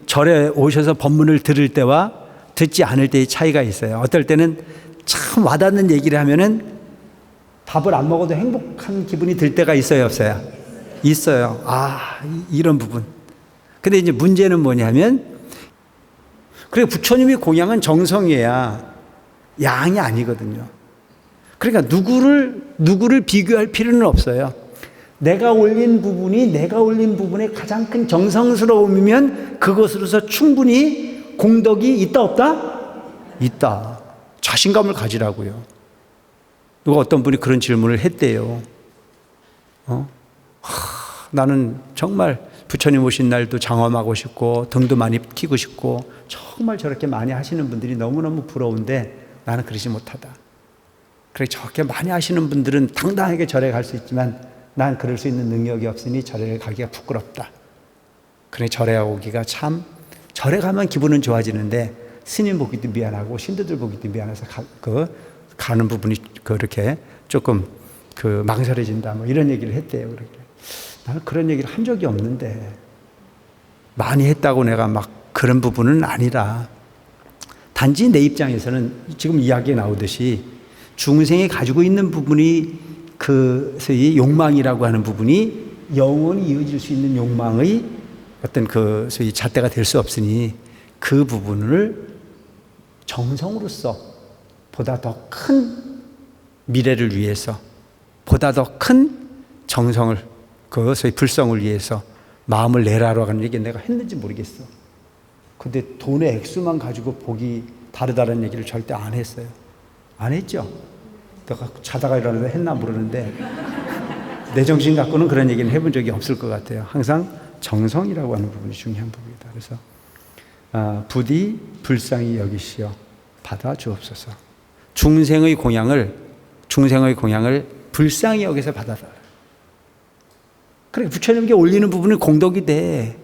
절에 오셔서 법문을 들을 때와 듣지 않을 때의 차이가 있어요. 어떨 때는 참 와닿는 얘기를 하면은 밥을 안 먹어도 행복한 기분이 들 때가 있어요, 없어요? 있어요. 이런 부분. 근데 이제 문제는 뭐냐면, 그래, 부처님의 공양은 정성이어야 양이 아니거든요. 그러니까 누구를 비교할 필요는 없어요. 내가 올린 부분에 가장 큰 정성스러움이면 그것으로서 충분히 공덕이 있다, 없다? 있다. 자신감을 가지라고요. 누가 어떤 분이 그런 질문을 했대요. 나는 정말 부처님 오신 날도 장엄하고 싶고 등도 많이 키고 싶고 정말 저렇게 많이 하시는 분들이 너무너무 부러운데 나는 그러지 못하다. 그래, 저렇게 많이 하시는 분들은 당당하게 절에 갈 수 있지만 난 그럴 수 있는 능력이 없으니 절에 가기가 부끄럽다. 그래, 절에 오기가 참, 절에 가면 기분은 좋아지는데 스님 보기도 미안하고 신도들 보기도 미안해서 가는 부분이 그렇게 조금 망설여진다, 뭐 이런 얘기를 했대요. 나는 그런 얘기를 한 적이 없는데, 많이 했다고 내가 막 그런 부분은 아니라, 단지 내 입장에서는 지금 이야기에 나오듯이 중생이 가지고 있는 부분이 소위 욕망이라고 하는 부분이 영원히 이어질 수 있는 욕망의 어떤 소위 잣대가 될 수 없으니 그 부분을 정성으로서 보다 더 큰 미래를 위해서, 보다 더 큰 정성을, 소위 불성을 위해서 마음을 내라고 하는 얘기 내가 했는지 모르겠어. 근데 돈의 액수만 가지고 복이 다르다는 얘기를 절대 안 했어요. 안 했죠? 내가 자다가 일어나서 했나 모르는데 내 정신 갖고는 그런 얘기는 해본 적이 없을 것 같아요. 항상 정성이라고 하는 부분이 중요한 부분이다. 그래서 부디 불쌍히 여기시어 받아 주옵소서. 중생의 공양을 불쌍히 여기서 받아달라. 그러니까 부처님께 올리는 부분은 공덕이 돼.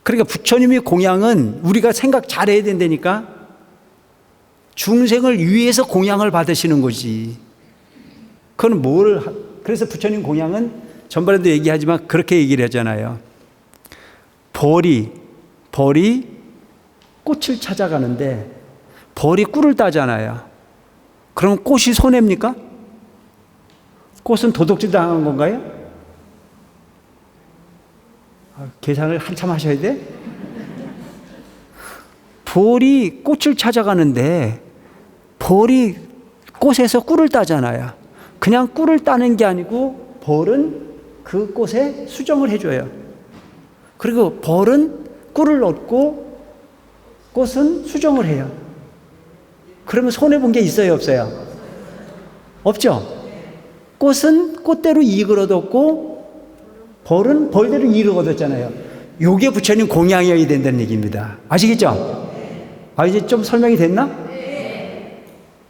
그러니까 부처님의 공양은 우리가 생각 잘해야 된다니까. 중생을 위해서 공양을 받으시는 거지. 그건 그래서 부처님 공양은 전번에도 얘기하지만 그렇게 얘기를 하잖아요. 벌이 꽃을 찾아가는데 벌이 꿀을 따잖아요. 그럼 꽃이 손해입니까? 꽃은 도둑질 당한 건가요? 계산을 한참 하셔야 돼? 벌이 꽃을 찾아가는데 벌이 꽃에서 꿀을 따잖아요. 그냥 꿀을 따는 게 아니고 벌은 그 꽃에 수정을 해줘요. 그리고 벌은 꿀을 얻고 꽃은 수정을 해요. 그러면 손해본 게 있어요, 없어요? 없죠? 꽃은 꽃대로 이익을 얻었고 벌은 벌대로 이익을 얻었잖아요. 요게 부처님 공양이어야 된다는 얘기입니다. 아시겠죠? 이제 좀 설명이 됐나?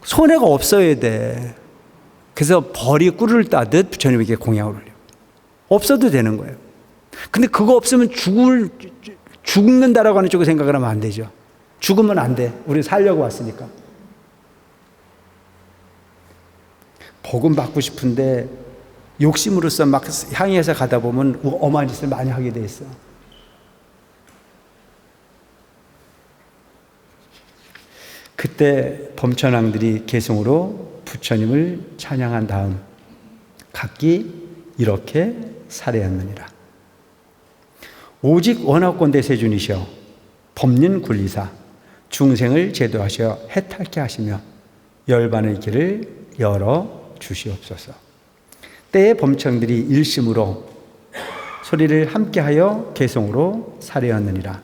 손해가 없어야 돼. 그래서 벌이 꿀을 따듯 부처님에게 공양을 올려. 없어도 되는 거예요. 근데 그거 없으면 죽는다라고 하는 쪽에 생각을 하면 안 되죠. 죽으면 안 돼. 우리 살려고 왔으니까. 복은 받고 싶은데 욕심으로서 막 향해서 가다 보면 엄한 짓을 많이 하게 돼 있어. 그때 범천왕들이 개성으로 부처님을 찬양한 다음 각기 이렇게 살해했느니라. 오직 원하건대 세준이시여 법륜 굴리사 중생을 제도하셔 해탈케 하시며 열반의 길을 열어 주시옵소서. 때의 범청들이 일심으로 소리를 함께하여 개성으로 살해하느니라.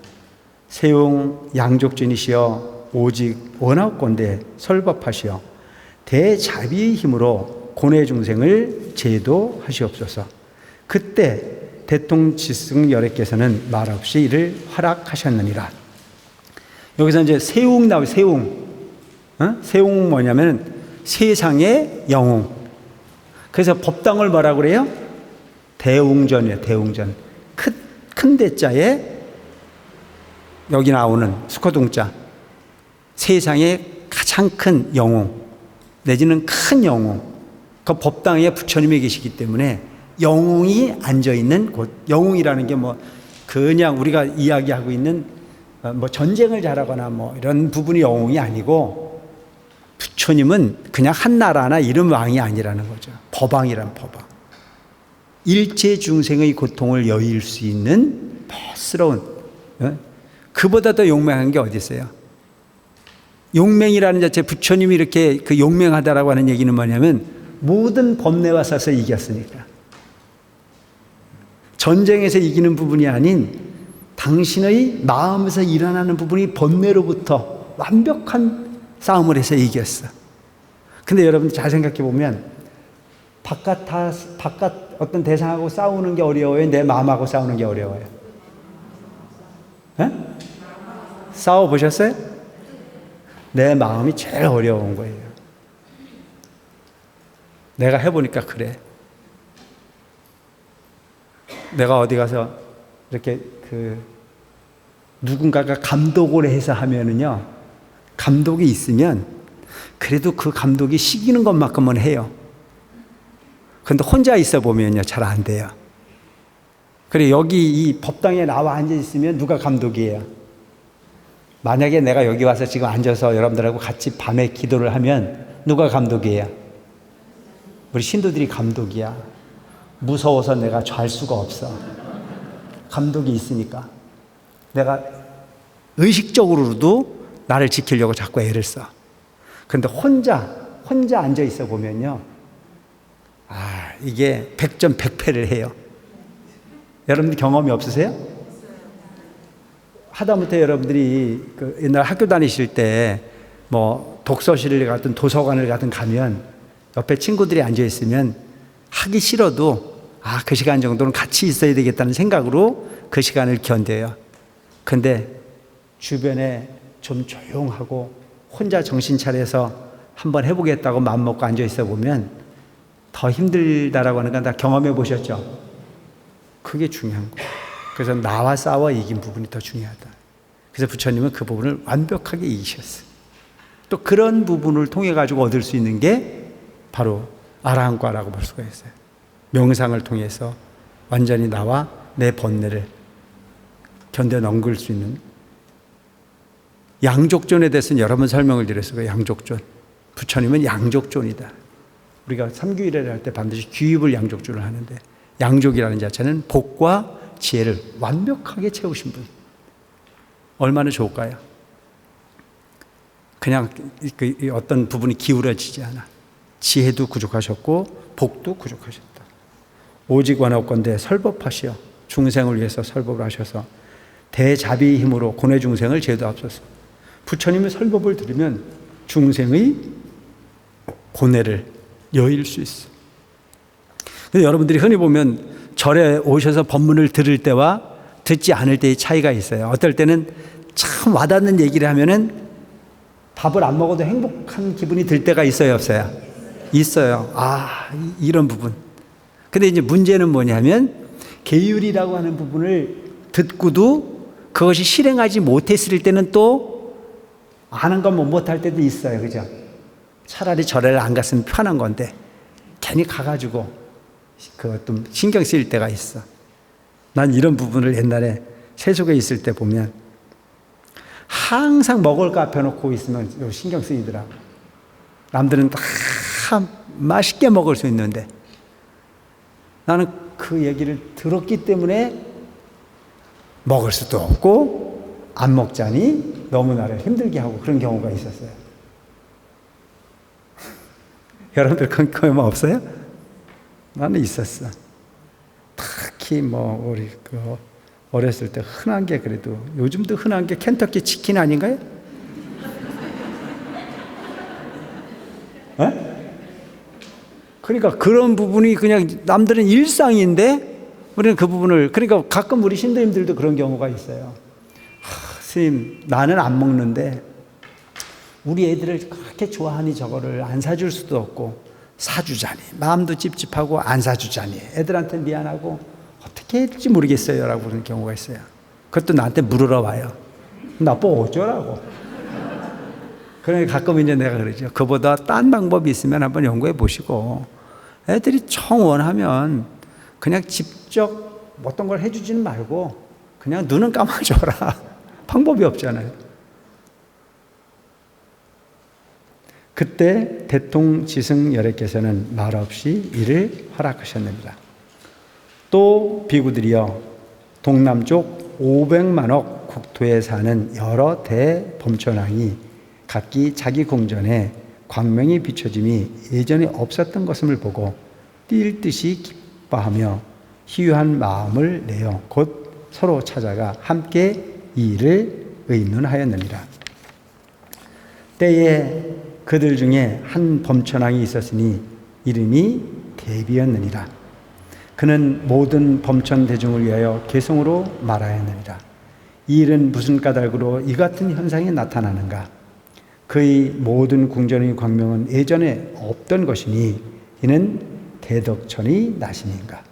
세용 양족준이시여 오직 원하건대 설법하시어 대자비의 힘으로 고뇌 중생을 제도하시옵소서. 그때 대통지승 열애께서는 말없이 이를 허락하셨느니라. 여기서 이제 세웅 나와요. 세웅 뭐냐면 세상의 영웅. 그래서 법당을 뭐라고 그래요? 대웅전이에요. 대웅전. 큰 대자에 여기 나오는 수코동자. 세상의 가장 큰 영웅 내지는 큰 영웅. 그 법당에 부처님이 계시기 때문에 영웅이 앉아있는 곳. 영웅이라는 게 그냥 우리가 이야기하고 있는 뭐 전쟁을 잘하거나 뭐 이런 부분이 영웅이 아니고, 부처님은 그냥 한 나라나 이런 왕이 아니라는 거죠. 법왕이란 법왕. 일체 중생의 고통을 여일 수 있는 멋스러운, 그보다 더 용맹한 게 어디 있어요? 용맹이라는 자체, 부처님이 이렇게 그 용맹하다라고 하는 얘기는 뭐냐면 모든 번뇌와 싸서 이겼으니까. 전쟁에서 이기는 부분이 아닌 당신의 마음에서 일어나는 부분이 번뇌로부터 완벽한 싸움을 해서 이겼어. 근데 여러분 잘 생각해 보면 바깥 어떤 대상하고 싸우는 게 어려워요? 내 마음하고 싸우는 게 어려워요? 네? 싸워 보셨어요? 내 마음이 제일 어려운 거예요. 내가 해보니까 그래. 내가 어디 가서 이렇게 누군가가 감독을 해서 하면은요, 감독이 있으면 그래도 그 감독이 시키는 것만큼은 해요. 근데 혼자 있어 보면요, 잘 안 돼요. 그래, 여기 이 법당에 나와 앉아 있으면 누가 감독이에요? 만약에 내가 여기 와서 지금 앉아서 여러분들하고 같이 밤에 기도를 하면 누가 감독이에요? 우리 신도들이 감독이야. 무서워서 내가 잘 수가 없어. 감독이 있으니까. 내가 의식적으로도 나를 지키려고 자꾸 애를 써. 근데 혼자 앉아 있어 보면요, 이게 100점 100패를 해요. 여러분들 경험이 없으세요? 하다못해 여러분들이 옛날 학교 다니실 때 뭐 독서실을 가든 도서관을 가든 가면 옆에 친구들이 앉아 있으면 하기 싫어도 그 시간 정도는 같이 있어야 되겠다는 생각으로 그 시간을 견뎌요. 근데 주변에 좀 조용하고 혼자 정신 차려서 한번 해보겠다고 마음먹고 앉아 있어 보면 더 힘들다라고 하는 건 다 경험해 보셨죠? 그게 중요한 거예요. 그래서 나와 싸워 이긴 부분이 더 중요하다. 그래서 부처님은 그 부분을 완벽하게 이기셨어요. 또 그런 부분을 통해 가지고 얻을 수 있는 게 바로 아라한과라고 볼 수가 있어요. 명상을 통해서 완전히 나와 내 번뇌를 견뎌 넘길 수 있는. 양족존에 대해서는 여러 번 설명을 드렸어요. 양족존. 부처님은 양족존이다. 우리가 삼규일을 할 때 반드시 규입을 양족존을 하는데, 양족이라는 자체는 복과 지혜를 완벽하게 채우신 분. 얼마나 좋을까요? 그냥 어떤 부분이 기울어지지 않아. 지혜도 부족하셨고 복도 부족하셨다. 오직 원하건대 설법하시어 중생을 위해서 설법을 하셔서 대자비 힘으로 고뇌 중생을 제도하옵소서. 부처님의 설법을 들으면 중생의 고뇌를 여일 수 있어. 근데 여러분들이 흔히 보면 절에 오셔서 법문을 들을 때와 듣지 않을 때의 차이가 있어요. 어떨 때는 참 와닿는 얘기를 하면은 밥을 안 먹어도 행복한 기분이 들 때가 있어요, 없어요? 있어요. 이런 부분. 근데 이제 문제는 뭐냐면 계율이라고 하는 부분을 듣고도 그것이 실행하지 못했을 때는 또 아는 건 못할 때도 있어요. 그죠? 차라리 절에를 안 갔으면 편한 건데 괜히 가가지고 좀 신경 쓰일 때가 있어. 난 이런 부분을 옛날에 세속에 있을 때 보면 항상 먹을 거 앞에 놓고 있으면 신경 쓰이더라고. 남들은 다 맛있게 먹을 수 있는데 나는 그 얘기를 들었기 때문에 먹을 수도 없고 안 먹자니 너무 나를 힘들게 하고 그런 경우가 있었어요. 여러분들 그런 경험 없어요? 나는 있었어. 특히 우리 어렸을 때 흔한 게, 그래도 요즘도 흔한 게 켄터키 치킨 아닌가요? 그러니까 그런 부분이 그냥 남들은 일상인데 우리는 그 부분을, 그러니까 가끔 우리 신도님들도 그런 경우가 있어요. 스님, 나는 안 먹는데 우리 애들을 그렇게 좋아하니 저거를 안 사줄 수도 없고 사주자니 마음도 찝찝하고 안 사주자니 애들한테 미안하고 어떻게 해야 될지 모르겠어요 라고 그러는 경우가 있어요. 그것도 나한테 물으러 와요. 나보고 어쩌라고. 그러니까 가끔 이제 내가 그러죠. 그보다 딴 방법이 있으면 한번 연구해 보시고, 애들이 청 원하면 그냥 직접 어떤 걸 해주지는 말고 그냥 눈은 감아줘라. 방법이 없잖아요. 그때 대통지승열애께서는 말없이 이를 허락하셨습니다. 또 비구들이여 동남쪽 500만억 국토에 사는 여러 대범천왕이 각기 자기 궁전에 광명이 비춰짐이 예전에 없었던 것을 보고 뛸 듯이 기뻐하며 희유한 마음을 내어 곧 서로 찾아가 함께 이 일을 의논하였느니라. 때에 그들 중에 한 범천왕이 있었으니 이름이 대비였느니라. 그는 모든 범천 대중을 위하여 개성으로 말하였느니라. 이 일은 무슨 까닭으로 이 같은 현상이 나타나는가? 그의 모든 궁전의 광명은 예전에 없던 것이니 이는 대덕천이 나심인가?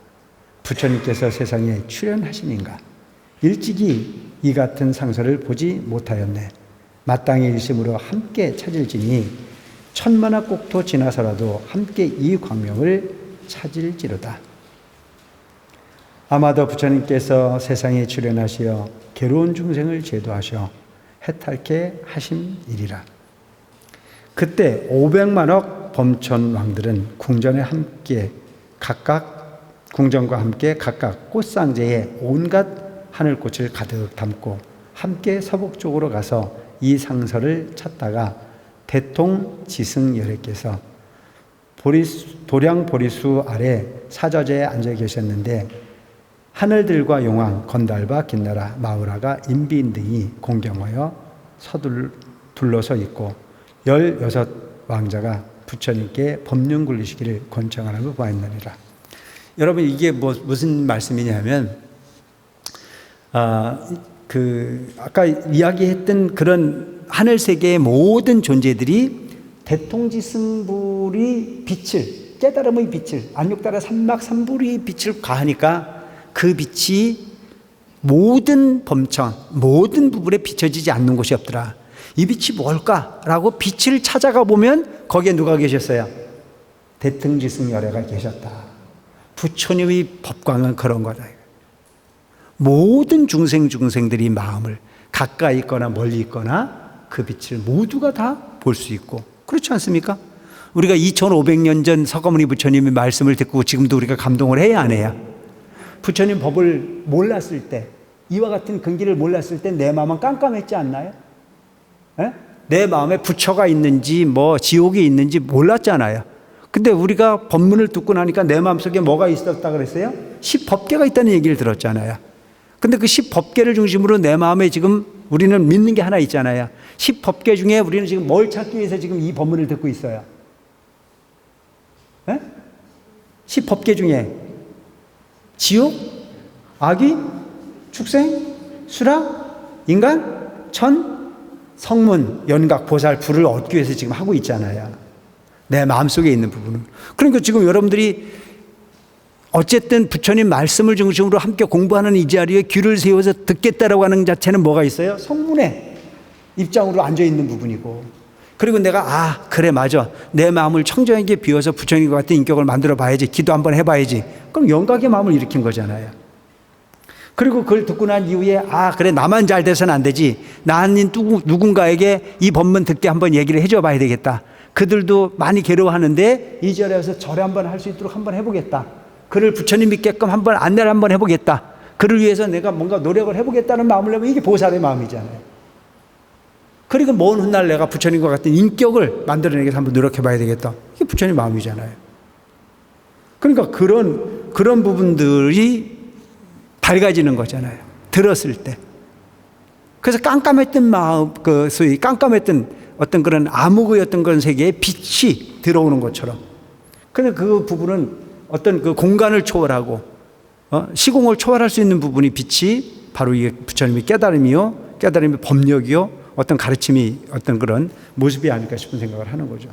부처님께서 세상에 출현하심인가? 일찍이 이 같은 상서를 보지 못하였네. 마땅히 일심으로 함께 찾을지니 천만학 국토 지나서라도 함께 이 광명을 찾을지로다. 아마도 부처님께서 세상에 출현하시어 괴로운 중생을 제도하셔 해탈케 하심이리라. 그때 500만억 범천 왕들은 궁전과 함께 각각 꽃상제에 온갖 하늘꽃을 가득 담고 함께 서북 쪽으로 가서 이 상서를 찾다가 대통지승열애께서 도량 보리수 아래 사저제에 앉아 계셨는데 하늘들과 용왕, 건달바, 긴나라, 마우라가 인비인 등이 공경하여 둘러서 있고 16왕자가 부처님께 법륜 굴리시기를 권청하는 걸 보았느니라. 여러분 이게 무슨 말씀이냐면 아까 이야기했던 그런 하늘 세계의 모든 존재들이 대통지승불이 빛을 깨달음의 빛을 안육달의 삼막삼불이 빛을 가하니까 그 빛이 모든 범천 모든 부분에 비춰지지 않는 곳이 없더라. 이 빛이 뭘까라고 빛을 찾아가 보면 거기에 누가 계셨어요? 대통지승열애가 계셨다. 부처님의 법광은 그런 거다. 모든 중생들이 마음을 가까이 있거나 멀리 있거나 그 빛을 모두가 다 볼 수 있고 그렇지 않습니까? 우리가 2500년 전 서가모니 부처님의 말씀을 듣고 지금도 우리가 감동을 해야 안 해야? 부처님 법을 몰랐을 때 이와 같은 근기를 몰랐을 때 내 마음은 깜깜했지 않나요? 에? 내 마음에 부처가 있는지 지옥이 있는지 몰랐잖아요. 근데 우리가 법문을 듣고 나니까 내 마음속에 뭐가 있었다 그랬어요? 10법계가 있다는 얘기를 들었잖아요. 근데 그 10법계를 중심으로 내 마음에 지금 우리는 믿는 게 하나 있잖아요. 10법계 중에 우리는 지금 뭘 찾기 위해서 지금 이 법문을 듣고 있어요? 에? 10법계 중에 지옥, 아귀, 축생, 수락, 인간, 천, 성문, 연각, 보살, 불을 얻기 위해서 지금 하고 있잖아요. 내 마음속에 있는 부분은. 그러니까 지금 여러분들이 어쨌든 부처님 말씀을 중심으로 함께 공부하는 이 자리에 귀를 세워서 듣겠다라고 하는 자체는 뭐가 있어요? 성문의 입장으로 앉아있는 부분이고, 그리고 내가 그래 맞아 내 마음을 청정하게 비워서 부처님과 같은 인격을 만들어 봐야지, 기도 한번 해봐야지, 그럼 영각의 마음을 일으킨 거잖아요. 그리고 그걸 듣고 난 이후에 그래 나만 잘 돼서는 안 되지, 나는 누군가에게 이 법문 듣게 한번 얘기를 해줘 봐야 되겠다. 그들도 많이 괴로워하는데 이 자리에 와서 절에 한번 할 수 있도록 한번 해보겠다. 그를 부처님 믿게끔 한번 안내를 한번 해보겠다. 그를 위해서 내가 뭔가 노력을 해보겠다는 마음을 내면 이게 보살의 마음이잖아요. 그리고 먼 훗날 내가 부처님과 같은 인격을 만들어내기 위해서 한번 노력해봐야 되겠다. 이게 부처님 마음이잖아요. 그러니까 그런 부분들이 밝아지는 거잖아요. 들었을 때. 그래서 깜깜했던 마음, 소위 깜깜했던 어떤 그런 암흑의 어떤 그런 세계에 빛이 들어오는 것처럼. 근데 그 부분은 어떤 그 공간을 초월하고 시공을 초월할 수 있는 부분이 빛이 바로 이게 부처님의 깨달음이요, 깨달음의 법력이요, 어떤 가르침이 어떤 그런 모습이 아닐까 싶은 생각을 하는 거죠.